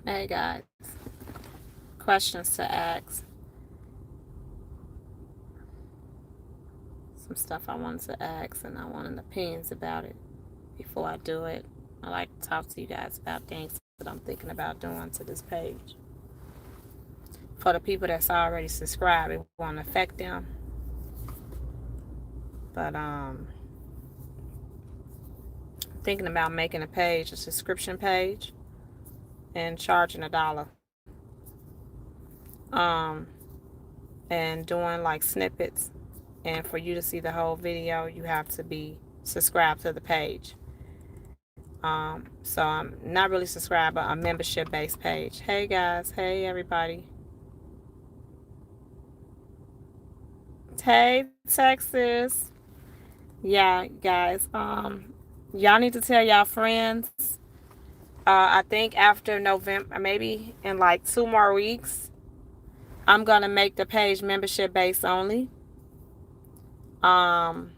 Hey guys, questions to ask. Some stuff I wanted to ask, and I wanted opinions about it before I do it. I like to talk to you guys about things that I'm thinking about doing to this page. For the people that's already subscribed, it won't affect them. But thinking about making a page, a subscription page, and charging $1. Um, and doing like snippets. And for you to see the whole video, you have to be subscribed to the page. So I'm not really subscribed, but a membership based page. Hey guys, hey everybody. Hey Texas. Yeah, guys. Y'all need to tell y'all friends. I think after November, maybe in like 2 more weeks, I'm gonna make the page membership based only. Um,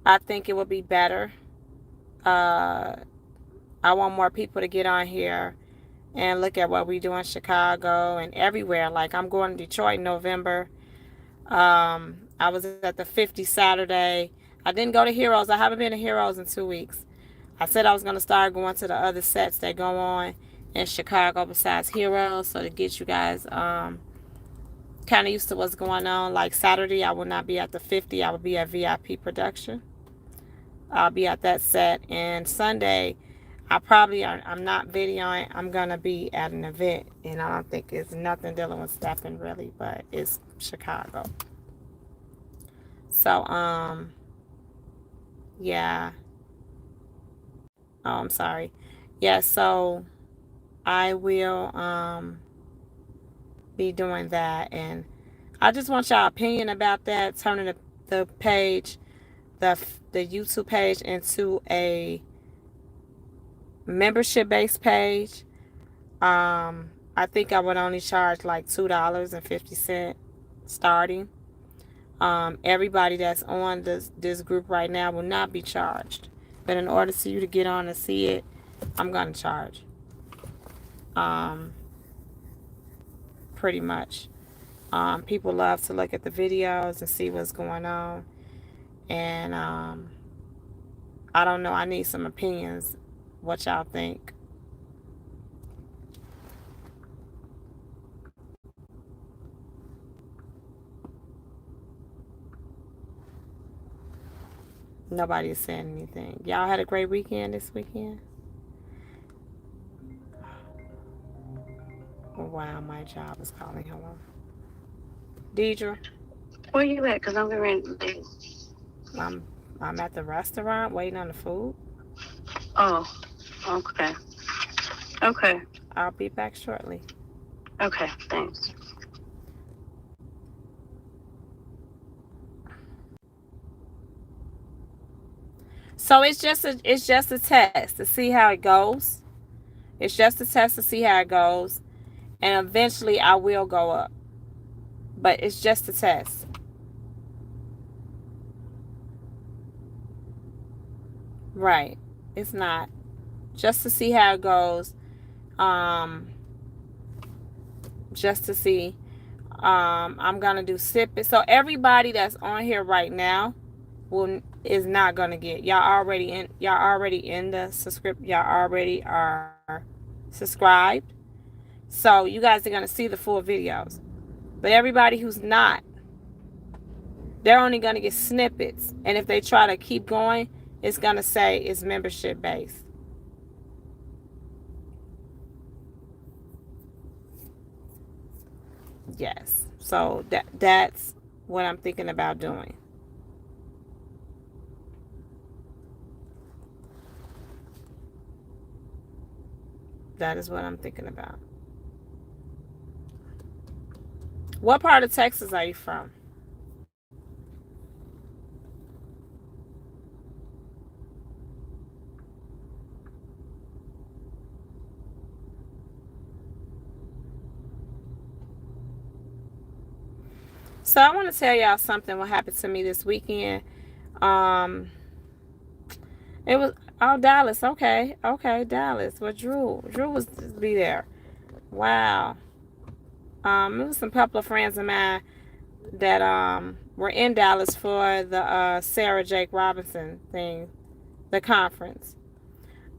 I think it would be better. Uh, I want more people to get on here and look at what we do in Chicago and everywhere. Like I'm going to Detroit in November. I was at the 50 Saturday. I didn't go to Heroes. I haven't been to Heroes in 2 weeks. I said I was going to start going to the other sets that go on in Chicago besides Heroes, so to get you guys kind of used to what's going on. Like Saturday, I will not be at the 50. I will be at VIP Production. I'll be at that set. And Sunday, I'm not videoing. I'm going to be at an event. And I don't think it's nothing dealing with stepping really, but it's Chicago. So, yeah. Oh, I'm sorry. Yeah, so I will be doing that. And I just want y'all opinion about that, turning the page, the YouTube page into a membership based page. I think I would only charge like $2.50 starting. Everybody that's on this group right now will not be charged. But in order for you to get on and see it, I'm going to charge. Pretty much. People love to look at the videos and see what's going on. And I don't know. I need some opinions. What y'all think? Nobody is saying anything. Y'all had a great weekend this weekend? Oh, wow, my job is calling. Hello. Deidre? Where you at? Because I'm getting ready to leave. I'm I'm at the restaurant waiting on the food. Oh, okay. Okay. I'll be back shortly. Okay, thanks. So it's just a test to see how it goes. It's just a test to see how it goes, and eventually I will go up. But it's just a test. Right. It's not. Just to see how it goes. Um just to see. I'm gonna do sip it. So everybody that's on here right now is not gonna get. Y'all already in the subscript. Y'all already are subscribed. So you guys are gonna see the full videos. But everybody who's not, they're only gonna get snippets. And if they try to keep going, it's gonna say it's membership based. Yes. So that's what I'm thinking about doing. That is what I'm thinking about. What part of Texas are you from? So I want to tell y'all something what happened to me this weekend. Um, it was Oh, Dallas. Okay. Okay, Dallas. Well, Drew was be there. Wow. It was some couple of friends of mine that were in Dallas for the Sarah Jake Robinson thing, the conference.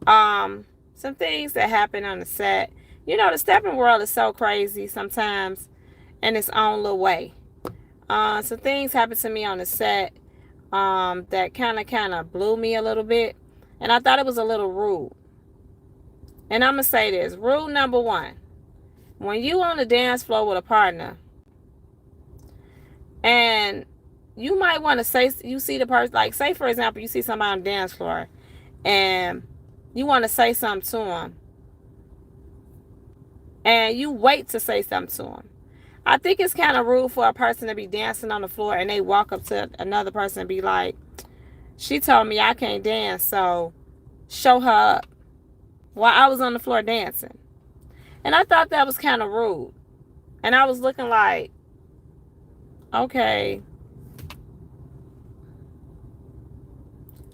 Some things that happened on the set. You know, the stepping world is so crazy sometimes in its own little way. Some things happened to me on the set that kind of blew me a little bit, and I thought it was a little rude. And I'm gonna say this: rule number one, when you on the dance floor with a partner, and you might want to say, you see the person, like say for example, you see somebody on the dance floor, and you want to say something to them, and you wait to say something to them. I think it's kind of rude for a person to be dancing on the floor and they walk up to another person and be like, she told me I can't dance, so show her up, while I was on the floor dancing. And I thought that was kind of rude. And I was looking like, okay.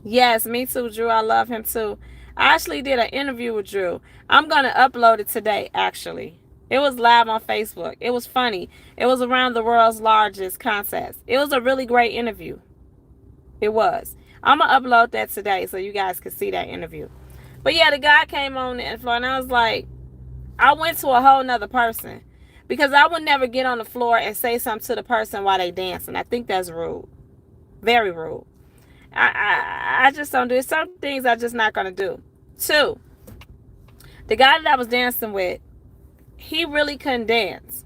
Yes, me too, Drew. I love him too. I actually did an interview with Drew. I'm going to upload it today, actually. It was live on Facebook. It was funny. It was around the world's largest contest. It was a really great interview. It was. I'm going to upload that today so you guys can see that interview. But yeah, the guy came on the floor and I was like, I went to a whole nother person. Because I would never get on the floor and say something to the person while they dancing. I think that's rude. Very rude. I just don't do it. Some things I'm just not going to do. 2, the guy that I was dancing with, he really couldn't dance.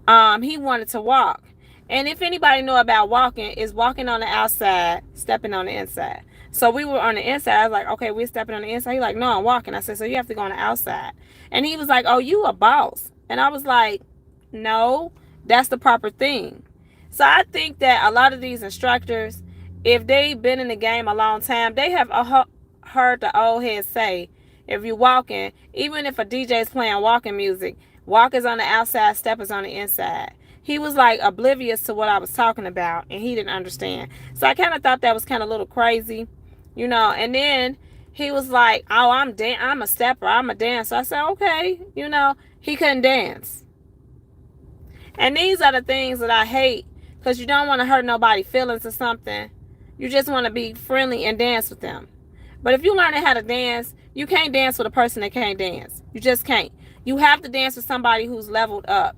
He wanted to walk. And if anybody know about walking, is walking on the outside, stepping on the inside. So we were on the inside. I was like, okay, we're stepping on the inside. He's like, no, I'm walking. I said, so you have to go on the outside. And he was like, oh, you a boss. And I was like, no, that's the proper thing. So I think that a lot of these instructors, if they've been in the game a long time, they have heard the old heads say, if you're walking, even if a DJ is playing walking music, walkers on the outside, steppers on the inside. He was like oblivious to what I was talking about, and he didn't understand. So I kind of thought that was kind of a little crazy, you know. And then he was like, oh, I'm a stepper, I'm a dancer. I said, okay, you know, he couldn't dance. And these are the things that I hate, because you don't want to hurt nobody's feelings or something. You just want to be friendly and dance with them. But if you learn how to dance, you can't dance with a person that can't dance. You just can't. You have to dance with somebody who's leveled up.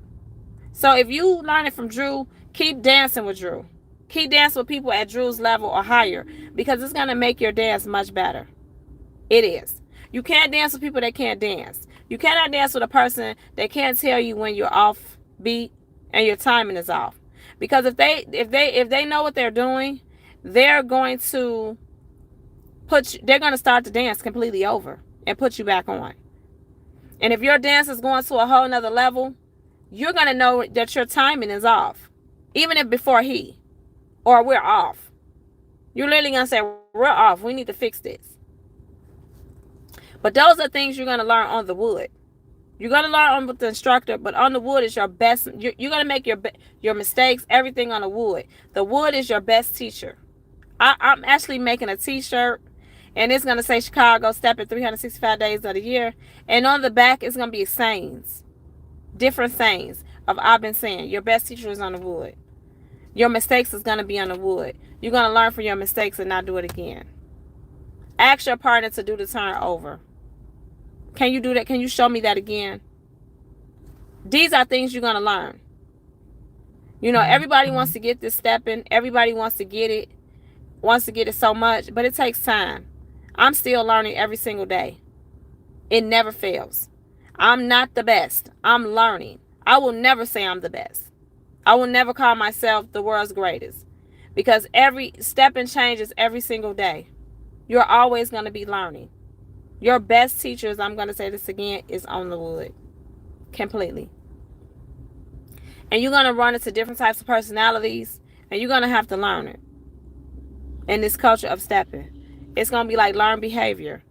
So if you learn it from Drew, keep dancing with Drew. Keep dancing with people at Drew's level or higher, because it's going to make your dance much better. It is. You can't dance with people that can't dance. You cannot dance with a person that can't tell you when you're off beat and your timing is off. Because if they know what they're doing, they're going to they're going to start the dance completely over and put you back on. And if your dance is going to a whole nother level, you're going to know that your timing is off. Even if before or we're off. You're literally going to say, we're off. We need to fix this. But those are things you're going to learn on the wood. You're going to learn on with the instructor, but on the wood is your best. You're going to make your mistakes, everything on the wood. The wood is your best teacher. I'm actually making a t-shirt, and it's going to say Chicago Stepping 365 days of the year. And on the back, it's going to be sayings. Different sayings of I've been saying. Your best teacher is on the wood. Your mistakes is going to be on the wood. You're going to learn from your mistakes and not do it again. Ask your partner to do the turn over. Can you do that? Can you show me that again? These are things you're going to learn. You know, everybody wants to get this stepping. Everybody wants to get it. Wants to get it so much. But it takes time. I'm still learning every single day. It never fails. I'm not the best. I'm learning. I will never say I'm the best. I will never call myself the world's greatest. Because every stepping changes every single day. You're always going to be learning. Your best teachers, I'm going to say this again, is on the wood. Completely. And you're going to run into different types of personalities. And you're going to have to learn it. In this culture of stepping. It's going to be like learned behavior.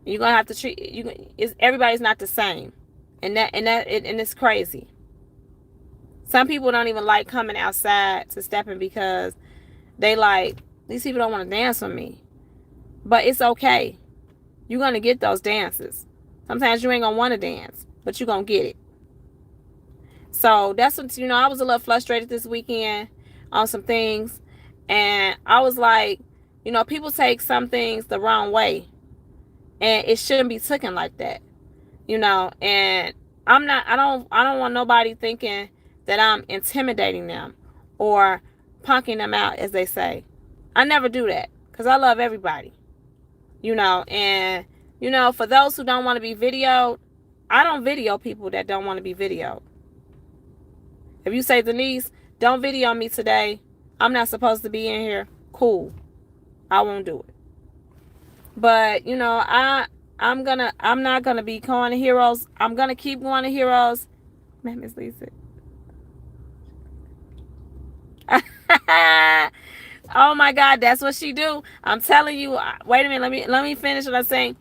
You're going to have to treat... everybody's not the same. And it's crazy. Some people don't even like coming outside to stepping because they like, these people don't want to dance with me. But it's okay. You're going to get those dances. Sometimes you ain't going to want to dance, but you're going to get it. So that's what, I was a little frustrated this weekend on some things. And I was like, people take some things the wrong way. And it shouldn't be taken like that. And I don't want nobody thinking that I'm intimidating them or punking them out, as they say. I never do that because I love everybody. And for those who don't want to be videoed, I don't video people that don't want to be videoed. If you say, Denise, don't video me today, I'm not supposed to be in here, cool, I won't do it. But I'm not gonna be going to Heroes. I'm gonna keep going to Heroes. Man, Miss Lisa. Oh my God, that's what she do. I'm telling you. Wait a minute. Let me finish what I'm saying.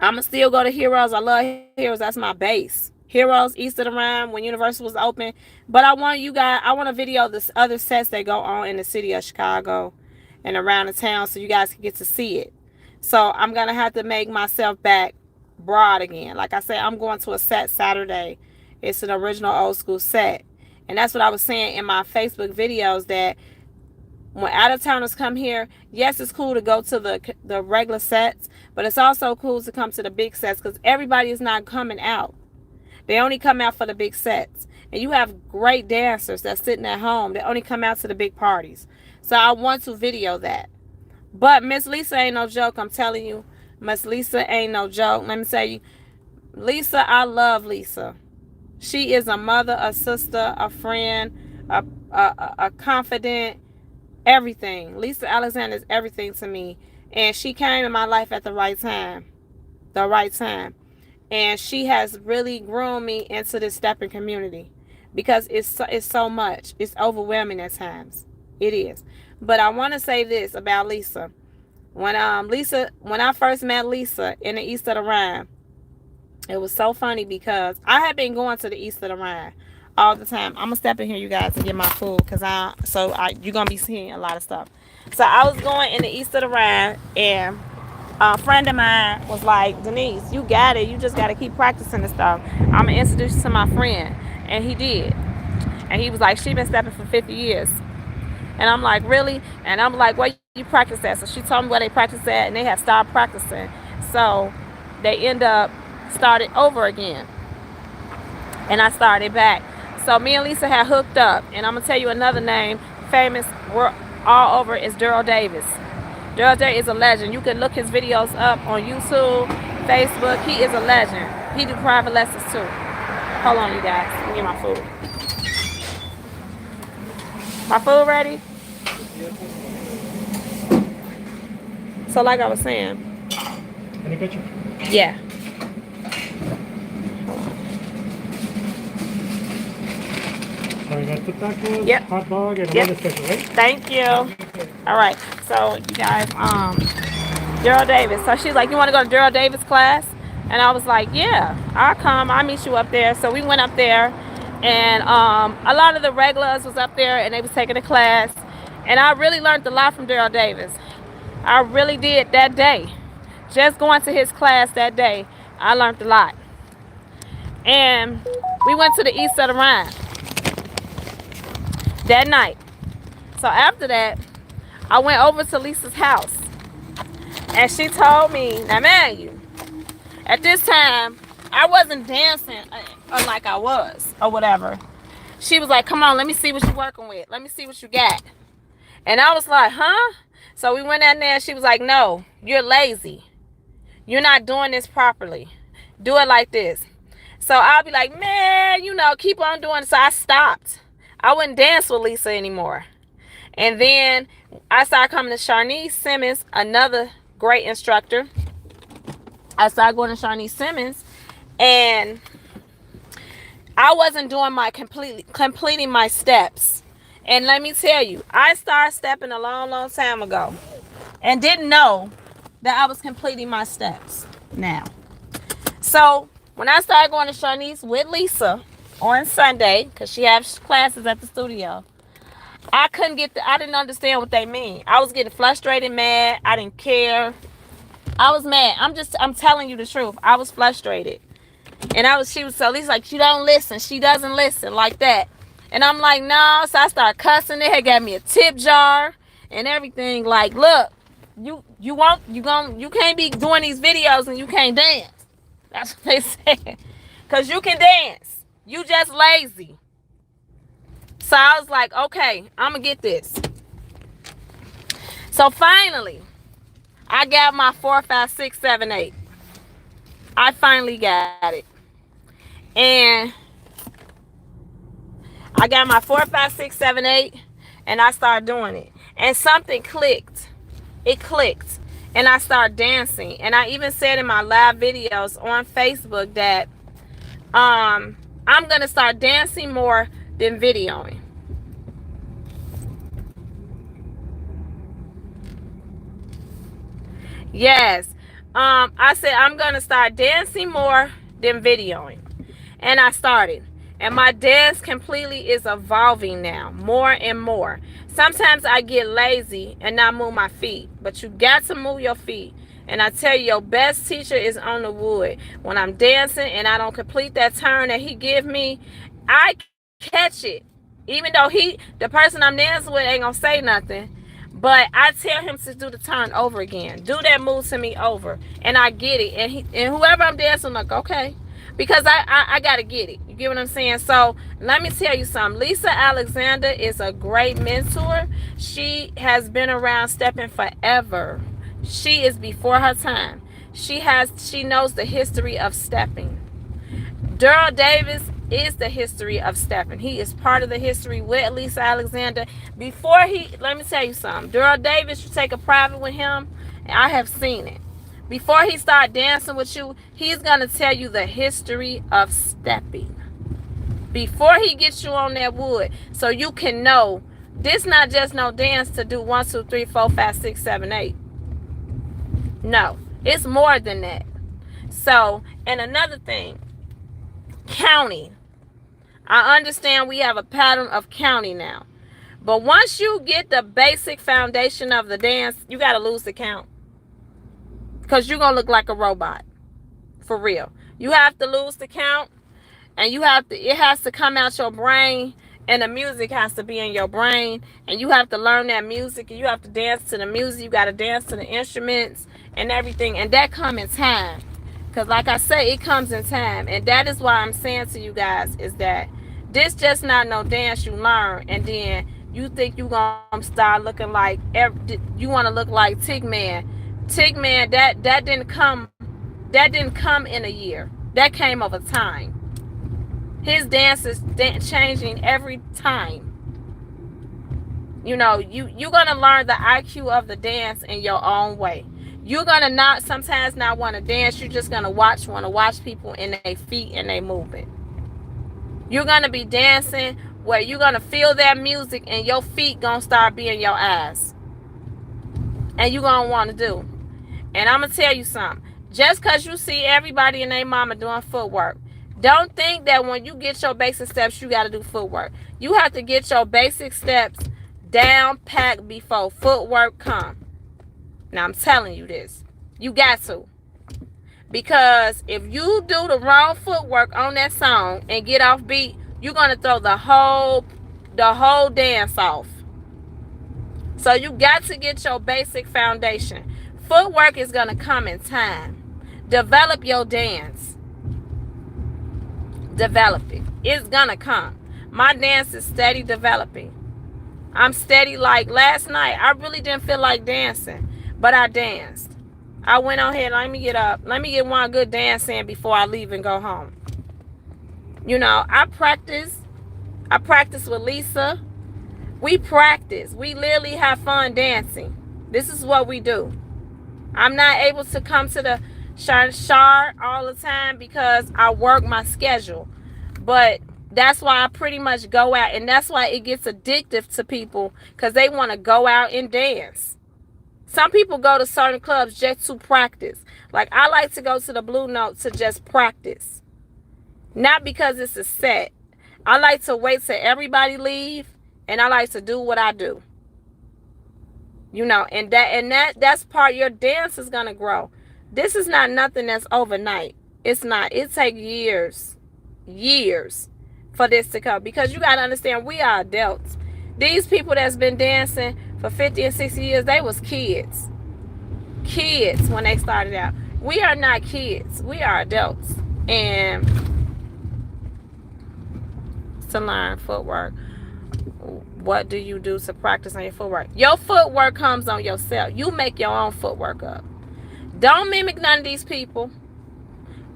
I'ma still go to Heroes. I love Heroes. That's my base. Heroes, East of the Rhine, when Universal was open. But I want to video this other sets that go on in the city of Chicago and around the town so you guys can get to see it. So I'm going to have to make myself back broad again. Like I said, I'm going to a set Saturday. It's an original old school set. And that's what I was saying in my Facebook videos, that when out-of-towners come here, yes, it's cool to go to the regular sets, but it's also cool to come to the big sets because everybody is not coming out. They only come out for the big sets. And you have great dancers that's sitting at home that only come out to the big parties. So I want to video that. But Miss Lisa ain't no joke, I'm telling you. Miss Lisa ain't no joke. Let me tell you, Lisa, I love Lisa. She is a mother, a sister, a friend, a confidant, everything. Lisa Alexander is everything to me. And she came in my life at the right time. The right time. And she has really groomed me into this stepping community because it's so much. It's overwhelming at times. It is. But I want to say this about Lisa. When I first met Lisa in the East of the Rhine, it was so funny because I had been going to the East of the Rhine all the time. I'm gonna step in here, you guys, and get my food because you're gonna be seeing a lot of stuff. So I was going in the East of the Rhine, and a friend of mine was like, Denise, you got it. You just got to keep practicing and stuff. I'm going to introduce you to my friend. And he did. And he was like, she been stepping for 50 years. And I'm like, really? And I'm like, where you practice at? So she told me where they practice at, and they have stopped practicing. So they end up started over again. And I started back. So me and Lisa had hooked up. And I'm going to tell you another name, famous all over, is Daryl Davis. Daryl Davis is a legend. You can look his videos up on YouTube, Facebook. He is a legend. He do private lessons too. Hold on, you guys. Let me get my food. My food ready? So like I was saying. Any picture? Yeah. So we got the tacos, Yep. hot dog, and Yep. another special, right? Thank you. All right. So you guys, Daryl Davis. So she's like, you want to go to Daryl Davis class? And I was like, yeah, I'll come. I'll meet you up there. So we went up there, and a lot of the regulars was up there, and they was taking a class. And I really learned a lot from Daryl Davis. I really did that day. Just going to his class that day, I learned a lot. And we went to the East of the Rhine that night. So after that, I went over to Lisa's house. And she told me, now man, you, at this time, I wasn't dancing like I was or whatever. She was like, come on, let me see what you're working with. Let me see what you got. And I was like, huh? So we went in there, and she was like, no, you're lazy. You're not doing this properly. Do it like this. So I'll be like, man, keep on doing it. So I stopped. I wouldn't dance with Lisa anymore. And then I started coming to Sharnice Simmons, another great instructor. I started going to Sharnice Simmons, and I wasn't doing my completing my steps. And let me tell you, I started stepping a long, long time ago and didn't know that I was completing my steps now. So when I started going to Sharnice with Lisa on Sunday, because she has classes at the studio, I didn't understand what they mean. I was getting frustrated, mad. I didn't care. I was mad. I'm telling you the truth. I was frustrated. And she was so Lisa like, she don't listen. She doesn't listen like that. And I'm like, no. So I started cussing. They had got me a tip jar and everything. Like, look, you can't be doing these videos and you can't dance. That's what they said. Cause you can dance. You just lazy. So I was like, okay, I'm gonna get this. So finally, I got my 4, 5, 6, 7, 8. I finally got it. And I got my 4, 5, 6, 7, 8, and I started doing it. And something clicked. It clicked. And I started dancing. And I even said in my live videos on Facebook that I'm gonna start dancing more than videoing. Yes. I said I'm gonna start dancing more than videoing. And I started. And my dance completely is evolving now, more and more. Sometimes I get lazy and not move my feet, but you got to move your feet. And I tell you, your best teacher is on the wood. When I'm dancing and I don't complete that turn that he give me, I catch it. Even though the person I'm dancing with ain't gonna say nothing, but I tell him to do the turn over again. Do that move to me over. And I get it. And whoever I'm dancing, like, okay. Because I got to get it. You get what I'm saying? So let me tell you something. Lisa Alexander is a great mentor. She has been around stepping forever. She is before her time. She knows the history of stepping. Daryl Davis is the history of stepping. He is part of the history with Lisa Alexander. Let me tell you something. Daryl Davis, you take a private with him, I have seen it. Before he start dancing with you, he's going to tell you the history of stepping. Before he gets you on that wood, so you can know this not just no dance to do 1, 2, 3, 4, 5, 6, 7, 8. No, it's more than that. So, and another thing, counting. I understand we have a pattern of counting now. But once you get the basic foundation of the dance, you got to lose the count. Because you're going to look like a robot. For real. You have to lose the count. And it has to come out your brain. And the music has to be in your brain. And you have to learn that music. And you have to dance to the music. You got to dance to the instruments and everything. And that comes in time. Because like I say, it comes in time. And that is why I'm saying to you guys is that this just not no dance you learn. And then you think you going to start looking like, you want to look like Tigman. Tigman, that didn't come in a year. That came over time. His dance is changing every time. You know, you're gonna learn the IQ of the dance in your own way. You're gonna sometimes not want to dance. You're just gonna want to watch people in their feet and they movement. You're gonna be dancing where you're gonna feel that music and your feet gonna start being your eyes. And you're gonna want to do. And I'm going to tell you something. Just because you see everybody and their mama doing footwork, don't think that when you get your basic steps, you got to do footwork. You have to get your basic steps down packed before footwork come. Now, I'm telling you this. You got to. Because if you do the wrong footwork on that song and get off beat, you're going to throw the whole dance off. So you got to get your basic foundation. Footwork is going to come in time. Develop your dance. Develop it. It's going to come. My dance is steady developing. I'm steady. Like last night, I really didn't feel like dancing, but I danced. I went on here, let me get up. Let me get one good dance in before I leave and go home. You know, I practice. I practice with Lisa. We practice. We literally have fun dancing. This is what we do. I'm not able to come to the Shar all the time because I work my schedule. But that's why I pretty much go out. And that's why it gets addictive to people because they want to go out and dance. Some people go to certain clubs just to practice. Like I like to go to the Blue Note to just practice. Not because it's a set. I like to wait till everybody leave. And I like to do what I do. You know, and that's part your dance is gonna grow. This is not nothing that's overnight. It's not. It takes years for this to come, because you got to understand, we are adults. These people that's been dancing for 50 and 60 years, they was kids when they started out. We are not kids, we are adults. And to learn footwork, what do you do to practice on your footwork? Your footwork comes on yourself. You make your own footwork up. Don't mimic none of these people.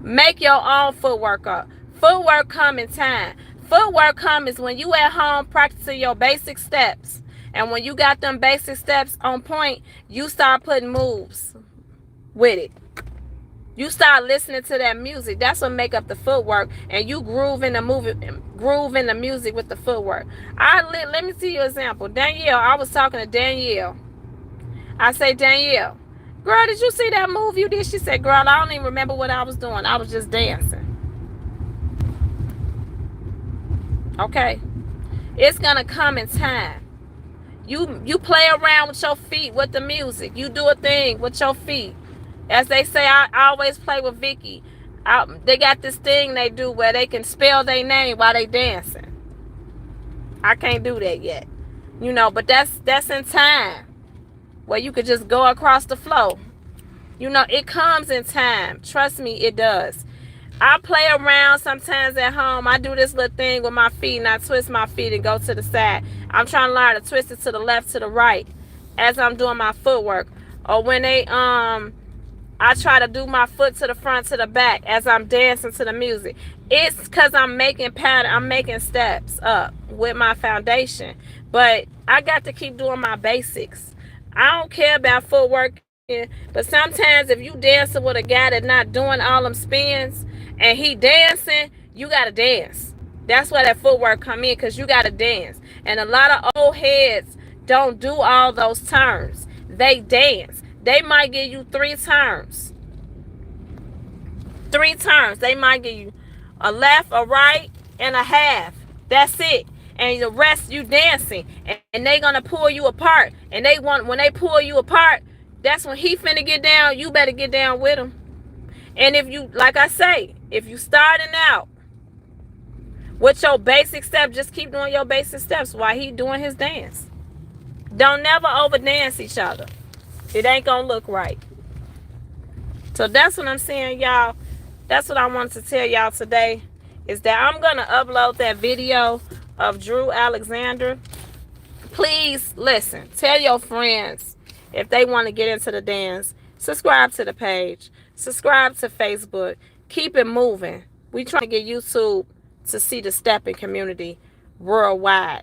Make your own footwork up. Footwork come in time. Footwork comes when you at home practicing your basic steps. And when you got them basic steps on point, you start putting moves with it. You start listening to that music. That's what make up the footwork. And you groove in the music with the footwork. Let me see you an example. Danielle, I was talking to Danielle. I say, Danielle, girl, did you see that move you did? She said, girl, I don't even remember what I was doing. I was just dancing. Okay? It's going to come in time. You play around with your feet with the music. You do a thing with your feet. As they say, I always play with Vicky. They got this thing they do where they can spell their name while they dancing. I can't do that yet. You know, but that's in time. Where you could just go across the floor. You know, it comes in time. Trust me, it does. I play around sometimes at home. I do this little thing with my feet, and I twist my feet and go to the side. I'm trying to learn to twist it to the left, to the right as I'm doing my footwork. Or when I try to do my foot to the front, to the back as I'm dancing to the music. It's because I'm making steps up with my foundation. But I got to keep doing my basics. I don't care about footwork. But sometimes if you dancing with a guy that's not doing all them spins and he dancing, you got to dance. That's where that footwork come in, because you got to dance. And a lot of old heads don't do all those turns. They dance. They might give you 3 turns. 3 turns. They might give you a left, a right, and a half. That's it. And the rest you dancing. And they gonna pull you apart. And when they pull you apart, that's when he finna get down. You better get down with him. And if you, like I say, if you starting out with your basic steps, just keep doing your basic steps while he doing his dance. Don't never over dance each other. It ain't gonna look right. So that's what I'm saying, y'all. That's what I wanted to tell y'all today, is that I'm gonna upload that video of Drew Alexander. Please listen. Tell your friends if they want to get into the dance. Subscribe to the page. Subscribe to Facebook. Keep it moving. We trying to get YouTube to see the stepping community worldwide.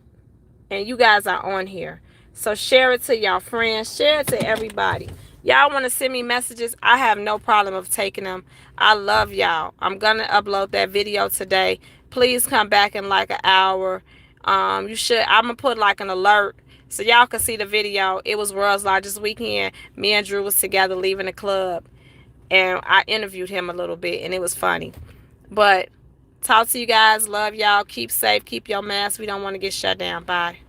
And you guys are on here. So share it to y'all friends. Share it to everybody. Y'all want to send me messages? I have no problem of taking them. I love y'all. I'm going to upload that video today. Please come back in like an hour. I'm going to put like an alert so y'all can see the video. It was World's Largest Weekend. Me and Drew was together leaving the club. And I interviewed him a little bit, and it was funny. But talk to you guys. Love y'all. Keep safe. Keep your mask. We don't want to get shut down. Bye.